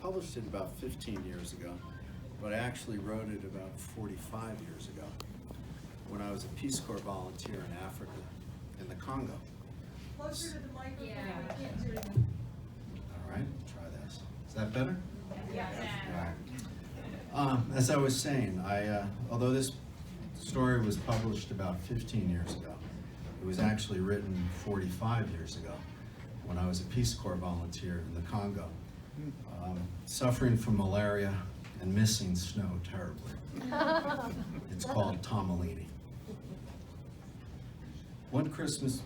published it about 15 years ago, but I actually wrote it about 45 years ago when I was a Peace Corps volunteer in Africa, in the Congo. Closer to the microphone, Yeah. I can't hear you. All right, try this. Is that better? Yeah. All right. As I was saying, although this story was published about 15 years ago, it was actually written 45 years ago when I was a Peace Corps volunteer in the Congo, suffering from malaria and missing snow terribly. It's called Tomolini. One Christmas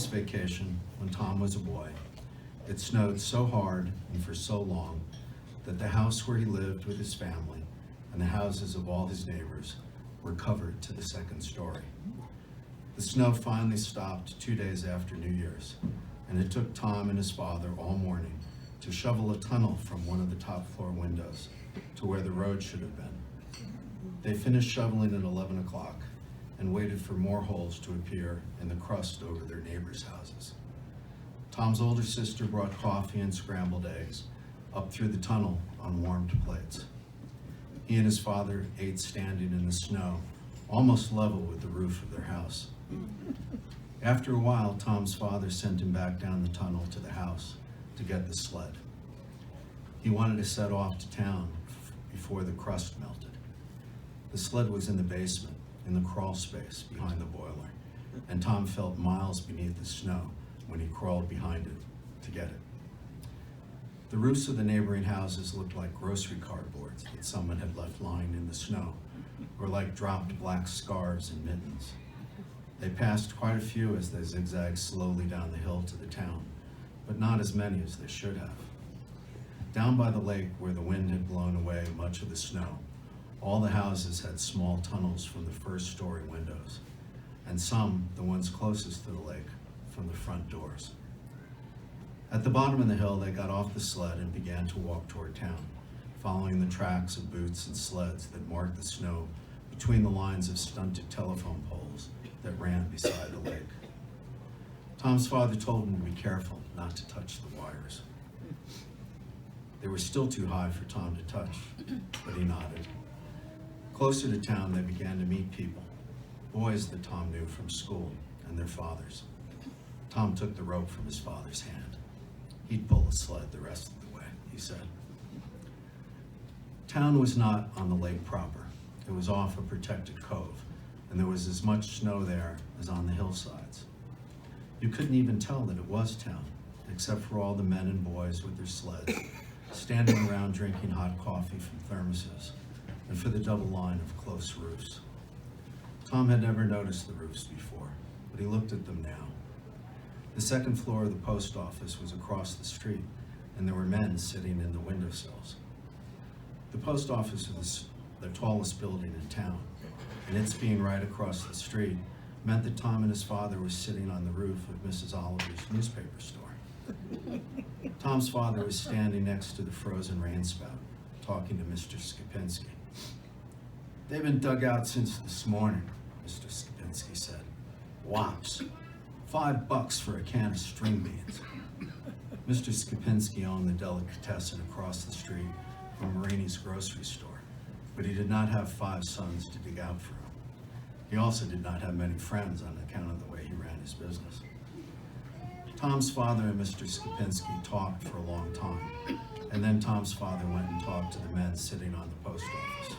vacation, when Tom was a boy, it snowed so hard and for so long that the house where he lived with his family and the houses of all his neighbors were covered to the second story. The snow finally stopped 2 days after New Year's, and it took Tom and his father all morning to shovel a tunnel from one of the top floor windows to where the road should have been. They finished shoveling at 11 o'clock and waited for more holes to appear in the crust over their neighbors' houses. Tom's older sister brought coffee and scrambled eggs up through the tunnel on warmed plates. He and his father ate standing in the snow, almost level with the roof of their house. After a while, Tom's father sent him back down the tunnel to the house to get the sled. He wanted to set off to town before the crust melted. The sled was in the basement, in the crawl space behind the boiler, and Tom felt miles beneath the snow when he crawled behind it to get it. The roofs of the neighboring houses looked like grocery cardboards that someone had left lying in the snow, or like dropped black scarves and mittens. They passed quite a few as they zigzagged slowly down the hill to the town, but not as many as they should have. Down by the lake, where the wind had blown away much of the snow, all the houses had small tunnels from the first story windows, and some, the ones closest to the lake, from the front doors. At the bottom of the hill, they got off the sled and began to walk toward town, following the tracks of boots and sleds that marked the snow between the lines of stunted telephone poles that ran beside the lake. Tom's father told him to be careful not to touch the wires. They were still too high for Tom to touch, but he nodded. Closer to town, they began to meet people, boys that Tom knew from school and their fathers. Tom took the rope from his father's hand. He'd pull the sled the rest of the way, he said. Town was not on the lake proper. It was off a protected cove, and there was as much snow there as on the hillsides. You couldn't even tell that it was town, except for all the men and boys with their sleds, standing around drinking hot coffee from thermoses, and for the double line of close roofs. Tom had never noticed the roofs before, but he looked at them now. The second floor of the post office was across the street, and there were men sitting in the windowsills. The post office was the tallest building in town, and its being right across the street meant that Tom and his father were sitting on the roof of Mrs. Oliver's newspaper store. Tom's father was standing next to the frozen rain spout, talking to Mr. Skipinski. "They've been dug out since this morning," Mr. Skipinski said. "Wops. $5 for a can of string beans." Mr. Skipinski owned the delicatessen across the street from Marini's grocery store, but he did not have 5 sons to dig out for him. He also did not have many friends on account of the way he ran his business. Tom's father and Mr. Skipinski talked for a long time, and then Tom's father went and talked to the men sitting on the post office.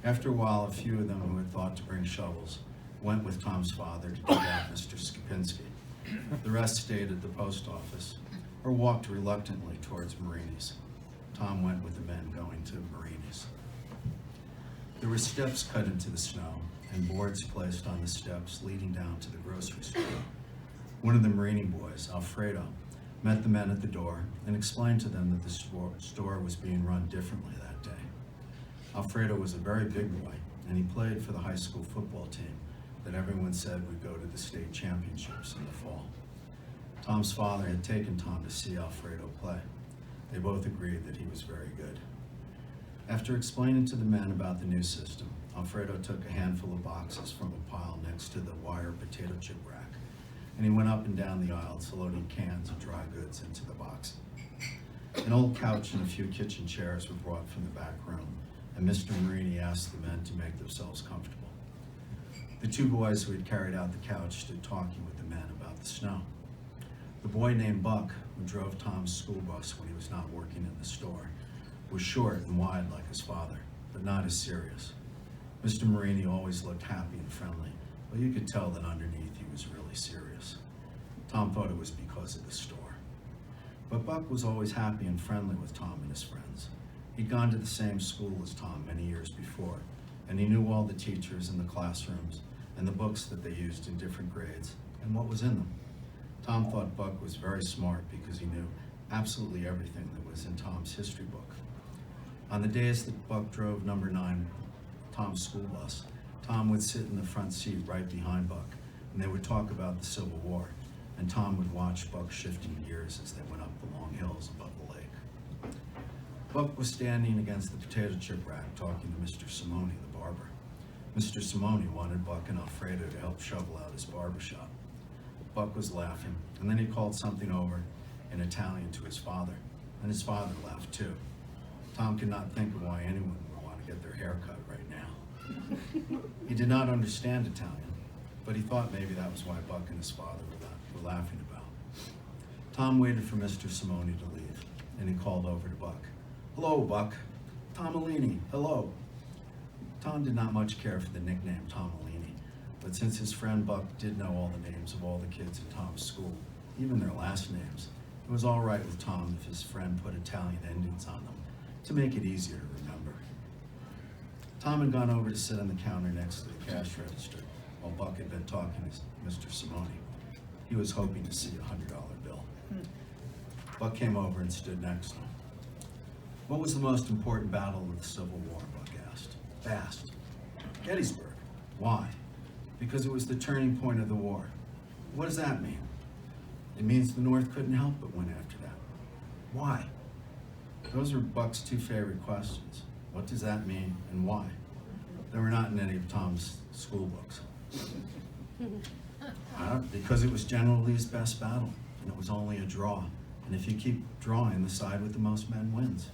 After a while, a few of them who had thought to bring shovels went with Tom's father to dig out Mr. Skipinski. The rest stayed at the post office or walked reluctantly towards Marini's. Tom went with the men going to Marini's. There were steps cut into the snow and boards placed on the steps leading down to the grocery store. One of the Marini boys, Alfredo, met the men at the door and explained to them that the store was being run differently that day. Alfredo was a very big boy, and he played for the high school football team that everyone said would go to the state championships in the fall. Tom's father had taken Tom to see Alfredo play. They both agreed that he was very good. After explaining to the men about the new system, Alfredo took a handful of boxes from a pile next to the wire potato chip rack, and he went up and down the aisles loading cans of dry goods into the boxes. An old couch and a few kitchen chairs were brought from the back room, and Mr. Marini asked the men to make themselves comfortable. The two boys who had carried out the couch stood talking with the men about the snow. The boy named Buck, who drove Tom's school bus when he was not working in the store, was short and wide like his father, but not as serious. Mr. Marini always looked happy and friendly, but you could tell that underneath he was really serious. Tom thought it was because of the store. But Buck was always happy and friendly with Tom and his friends. He'd gone to the same school as Tom many years before, and he knew all the teachers in the classrooms and the books that they used in different grades and what was in them. Tom thought Buck was very smart because he knew absolutely everything that was in Tom's history book. On the days that Buck drove number 9, Tom's school bus, Tom would sit in the front seat right behind Buck, and they would talk about the Civil War, and Tom would watch Buck shifting gears as they went up the long hills above the lake. Buck was standing against the potato chip rack talking to Mr. Simone, the barber. Mr. Simone wanted Buck and Alfredo to help shovel out his barber shop. Buck was laughing, and then he called something over in Italian to his father, and his father laughed too. Tom could not think of why anyone would want to get their hair cut right now. He did not understand Italian, but he thought maybe that was why Buck and his father were laughing about. Tom waited for Mr. Simone to leave, and he called over to Buck. "Hello, Buck. Tomolini, hello." Tom did not much care for the nickname Tomolini, but since his friend Buck did know all the names of all the kids in Tom's school, even their last names, it was all right with Tom if his friend put Italian endings on them to make it easier to remember. Tom had gone over to sit on the counter next to the cash register while Buck had been talking to Mr. Simone. He was hoping to see a $100 bill. Buck came over and stood next to him. "What was the most important battle of the Civil War?" Buck asked. Fast. "Gettysburg." "Why?" "Because it was the turning point of the war." "What does that mean?" "It means the North couldn't help but win after that." "Why?" Those were Buck's two favorite questions. What does that mean and why? They were not in any of Tom's school books. Because it was generally his best battle, and it was only a draw. And if you keep drawing, the side with the most men wins.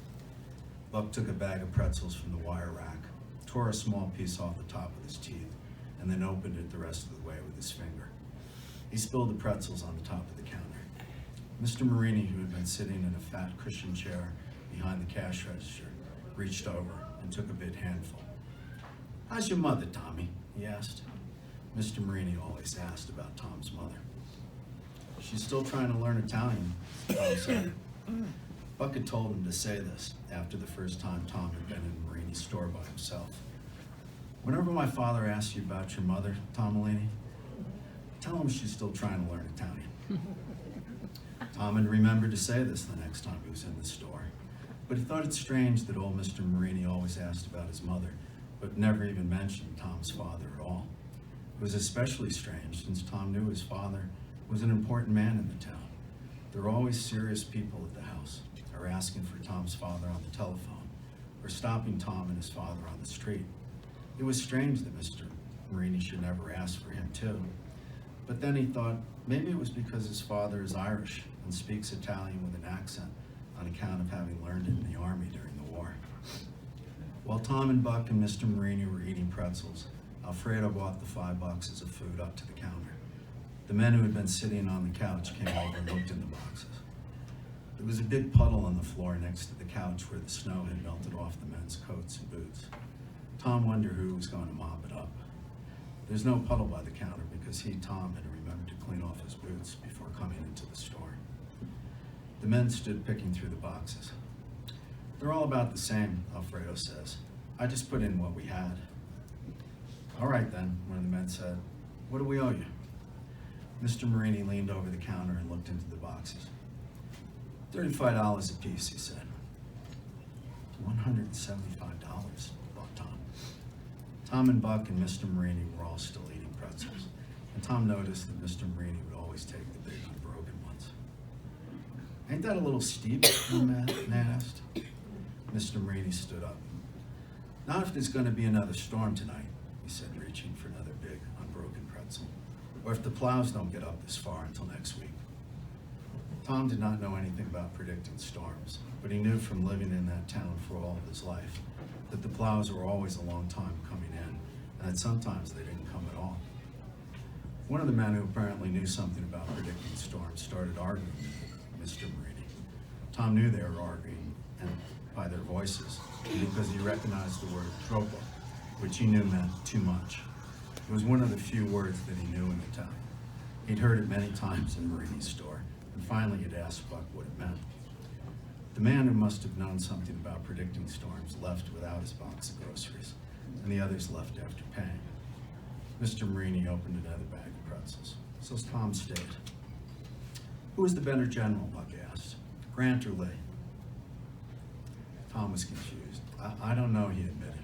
Buck took a bag of pretzels from the wire rack, tore a small piece off the top with his teeth, and then opened it the rest of the way with his finger. He spilled the pretzels on the top of the counter. Mr. Marini, who had been sitting in a fat cushioned chair behind the cash register, reached over and took a big handful. "How's your mother, Tommy?" he asked. Mr. Marini always asked about Tom's mother. "She's still trying to learn Italian," Tom said. Buck had told him to say this after the first time Tom had been in Marini's store by himself. "Whenever my father asks you about your mother, Tomolini, tell him she's still trying to learn Italian." Tom had remembered to say this the next time he was in the store, but he thought it strange that old Mr. Marini always asked about his mother, but never even mentioned Tom's father at all. It was especially strange since Tom knew his father was an important man in the town. There were always serious people at the house, or asking for Tom's father on the telephone, or stopping Tom and his father on the street. It was strange that Mr. Marini should never ask for him too, but then he thought maybe it was because his father is Irish and speaks Italian with an accent on account of having learned it in the army during the war. While Tom and Buck and Mr. Marini were eating pretzels, Alfredo brought the 5 boxes of food up to the counter. The men who had been sitting on the couch came over and looked in the boxes. There was a big puddle on the floor next to the couch where the snow had melted off the men's coats and boots. Tom wondered who was going to mop it up. There's no puddle by the counter because Tom, had remembered to clean off his boots before coming into the store. The men stood picking through the boxes. "They're all about the same," Alfredo says. "I just put in what we had." "All right then," one of the men said. "What do we owe you?" Mr. Marini leaned over the counter and looked into the boxes. $35 apiece, he said. $175, thought Tom. Tom and Buck and Mr. Marini were all still eating pretzels, and Tom noticed that Mr. Marini would always take the big unbroken ones. "Ain't that a little steep?" the man asked. Mr. Marini stood up. "Not if there's going to be another storm tonight," he said, reaching for another big unbroken pretzel. "Or if the plows don't get up this far until next week." Tom did not know anything about predicting storms, but he knew from living in that town for all of his life that the plows were always a long time coming in, and that sometimes they didn't come at all. One of the men who apparently knew something about predicting storms started arguing with Mr. Marini. Tom knew they were arguing by their voices, because he recognized the word troppo, which he knew meant too much. It was one of the few words that he knew in Italian. He'd heard it many times in Marini's store, and finally he'd asked Buck what it meant. The man who must have known something about predicting storms left without his box of groceries, and the others left after paying. Mr. Marini opened another bag of pretzels, so Tom stayed. Who was the better general, Buck asked, Grant or Lee? Tom was confused. I don't know, he admitted.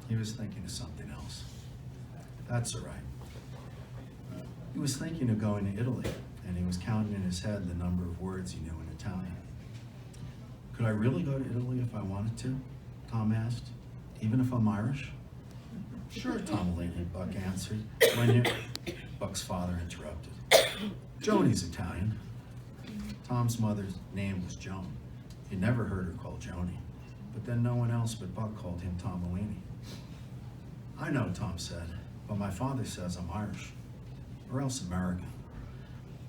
He was thinking of something else. That's all right. He was thinking of going to Italy, and he was counting in his head the number of words he knew in Italian. Could I really go to Italy if I wanted to? Tom asked. Even if I'm Irish? Sure, Tomolini, Buck answered. Buck's father interrupted. Joni's Italian. Tom's mother's name was Joan. He'd never heard her called Joni, but then no one else but Buck called him Tomolini. I know, Tom said, but my father says I'm Irish, or else American.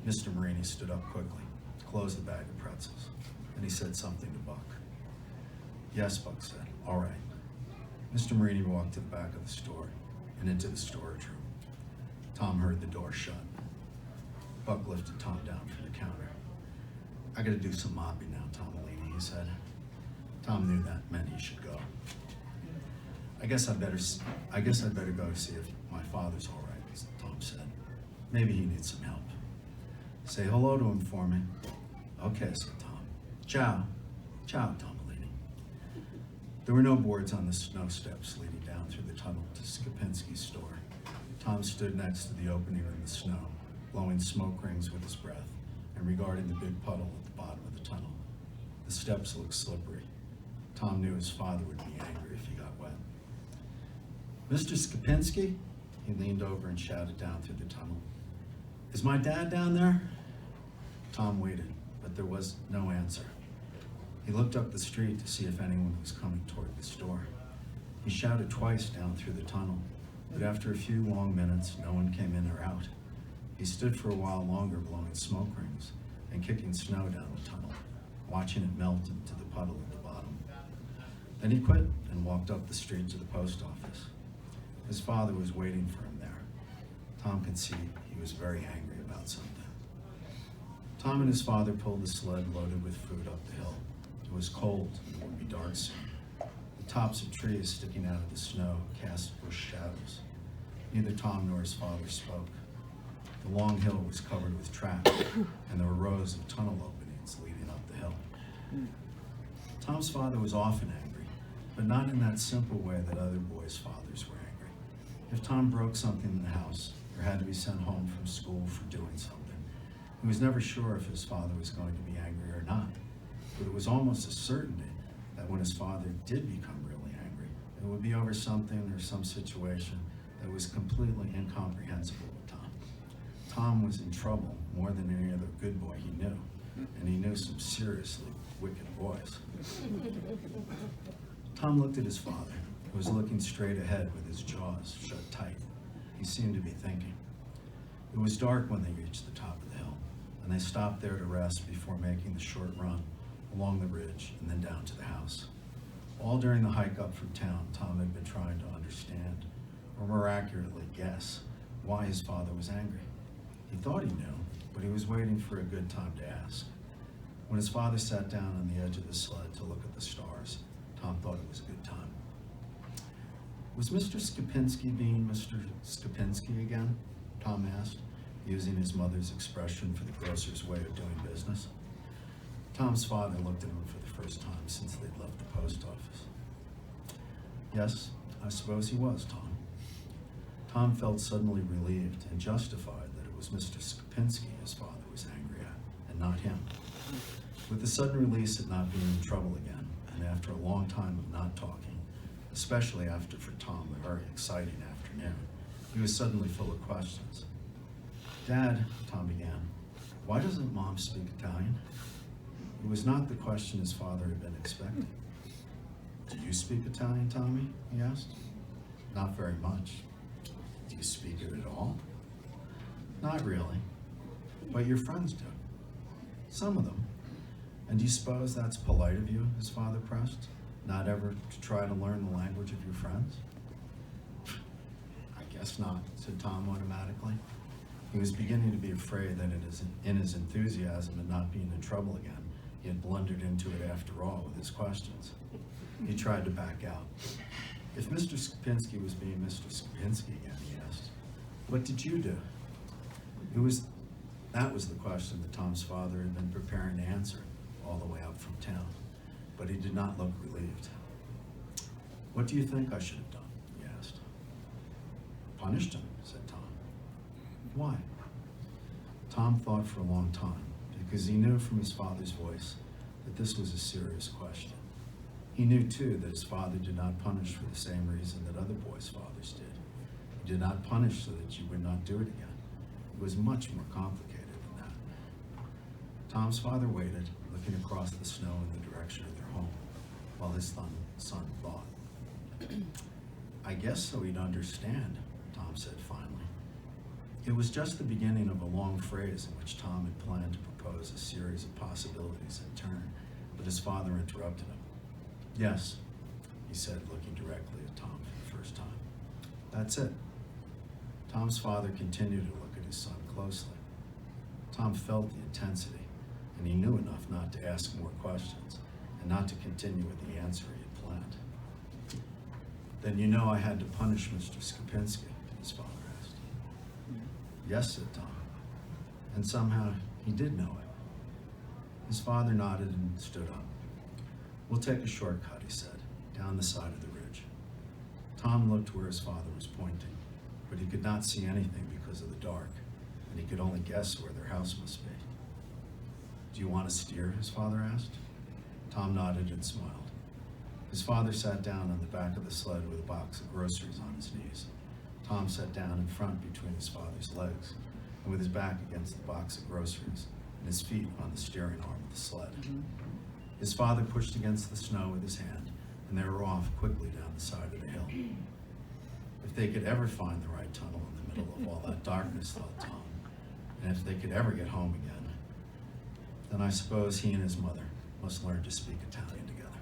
Mr. Marini stood up quickly, closed the bag of pretzels, and he said something to Buck. Yes, Buck said, all right. Mr. Marini walked to the back of the store and into the storage room. Tom heard the door shut. Buck lifted Tom down from the counter. I gotta do some mopping now, Tomolini, he said. Tom knew that meant he should go. I guess I'd better go see if my father's all right, Tom said. Maybe he needs some help. Say hello to him for me. Okay, said Tom. Ciao. Ciao, Tomolini. There were no boards on the snow steps leading down through the tunnel to Skopinski's store. Tom stood next to the opening in the snow, blowing smoke rings with his breath, and regarding the big puddle at the bottom of the tunnel. The steps looked slippery. Tom knew his father would be angry if he got wet. Mr. Skopinski? He leaned over and shouted down through the tunnel. Is my dad down there? Tom waited, but there was no answer. He looked up the street to see if anyone was coming toward the store. He shouted twice down through the tunnel, but after a few long minutes, no one came in or out. He stood for a while longer blowing smoke rings and kicking snow down the tunnel, watching it melt into the puddle at the bottom. Then he quit and walked up the street to the post office. His father was waiting for him there. Tom could see he was very angry about something. Tom and his father pulled the sled loaded with food up the hill. It was cold and it would be dark soon. The tops of trees sticking out of the snow cast bush shadows. Neither Tom nor his father spoke. The long hill was covered with tracks, and there were rows of tunnel openings leading up the hill. Tom's father was often angry, but not in that simple way that other boys' fathers were angry. If Tom broke something in the house, or had to be sent home from school for doing something, he was never sure if his father was going to be angry or not. But it was almost a certainty that when his father did become really angry, it would be over something or some situation that was completely incomprehensible to Tom. Tom was in trouble more than any other good boy he knew, and he knew some seriously wicked boys. Tom looked at his father, who was looking straight ahead with his jaws shut tight. He seemed to be thinking. It was dark when they reached the top of the hill, and they stopped there to rest before making the short run along the ridge and then down to the house. All during the hike up from town, Tom had been trying to understand, or more accurately guess, why his father was angry. He thought he knew, but he was waiting for a good time to ask. When his father sat down on the edge of the sled to look at the stars, Tom thought it was a good time. Was Mr. Skopinski being Mr. Skopinski again? Tom asked, using his mother's expression for the grocer's way of doing business. Tom's father looked at him for the first time since they'd left the post office. Yes, I suppose he was, Tom. Tom felt suddenly relieved and justified that it was Mr. Skopinski his father was angry at, and not him. With the sudden release at not being in trouble again, and after a long time of not talking, especially after for Tom a very exciting afternoon, he was suddenly full of questions. Dad, Tom began, why doesn't Mom speak Italian? It was not the question his father had been expecting. "Do you speak Italian, Tommy?" he asked. "Not very much." "Do you speak it at all?" "Not really, but your friends do. Some of them. And do you suppose that's polite of you," his father pressed, "not ever to try to learn the language of your friends?" "I guess not," said Tom automatically. He was beginning to be afraid that in his enthusiasm at not being in trouble again, he had blundered into it after all with his questions. He tried to back out. "If Mr. Skupinski was being Mr. Skupinski again," he asked, "what did you do?" That was the question that Tom's father had been preparing to answer all the way up from town, but he did not look relieved. "What do you think I should have done?" he asked. "Punished him," said Tom. "Why?" Tom thought for a long time, because he knew from his father's voice that this was a serious question. He knew, too, that his father did not punish for the same reason that other boys' fathers did. He did not punish so that you would not do it again. It was much more complicated than that. Tom's father waited, looking across the snow in the direction of their home, while his son thought. "I guess so he'd understand," Tom said finally. It was just the beginning of a long phrase in which Tom had planned to propose a series of possibilities in turn, but his father interrupted him. "Yes," he said, looking directly at Tom for the first time. "That's it." Tom's father continued to look at his son closely. Tom felt the intensity, and he knew enough not to ask more questions and not to continue with the answer he had planned. "Then you know I had to punish Mr. Skupinski," his father asked. "Yes," said Tom, and somehow he did know it. His father nodded and stood up. "We'll take a shortcut," he said, "down the side of the ridge." Tom looked where his father was pointing, but he could not see anything because of the dark, and he could only guess where their house must be. "Do you want to steer?" his father asked. Tom nodded and smiled. His father sat down on the back of the sled with a box of groceries on his knees. Tom sat down in front between his father's legs, and with his back against the box of groceries, and his feet on the steering arm of the sled. His father pushed against the snow with his hand, and they were off quickly down the side of the hill. If they could ever find the right tunnel in the middle of all that darkness, thought Tom, and if they could ever get home again, then I suppose he and his mother must learn to speak Italian together.